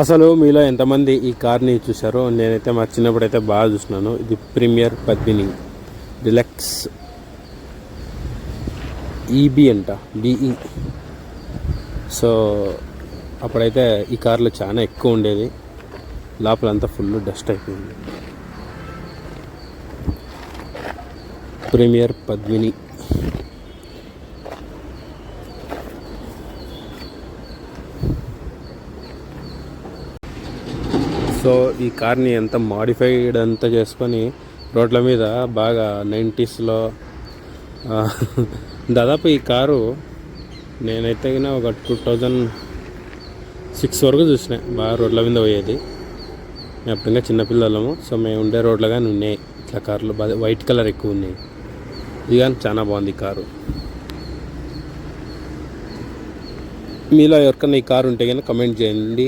అసలు మీలో ఎంతమంది ఈ కార్ని చూసారో? నేనైతే మా చిన్నప్పుడు అయితే బాగా చూసినాను. ఇది ప్రీమియర్ పద్మిని డిలక్స్ ఈబీ అంట, బిఈ. సో అప్పుడైతే ఈ కార్లో చాలా ఎక్కువ ఉండేది, లోపలంతా ఫుల్ డస్ట్ అయిపోయింది. ప్రీమియర్ పద్మిని. సో ఈ కార్ని ఎంత మాడిఫైడ్ అంతా చేసుకొని రోడ్ల మీద బాగా 90sలో దాదాపు ఈ కారు నేనైతే ఒక 2006 వరకు చూసిన బాగా రోడ్ల మీద పోయేది. మేము అప్పుడు ఇంకా చిన్నపిల్లలము. సో మేము ఉండే రోడ్లు కానీ ఉన్నాయి ఇట్లా కార్లు, వైట్ కలర్ ఎక్కువ ఉన్నాయి. ఇది కానీ చాలా బాగుంది కారు. మీలో ఎవరికన్నా ఈ కారు ఉంటే కానీ కమెంట్ చేయండి.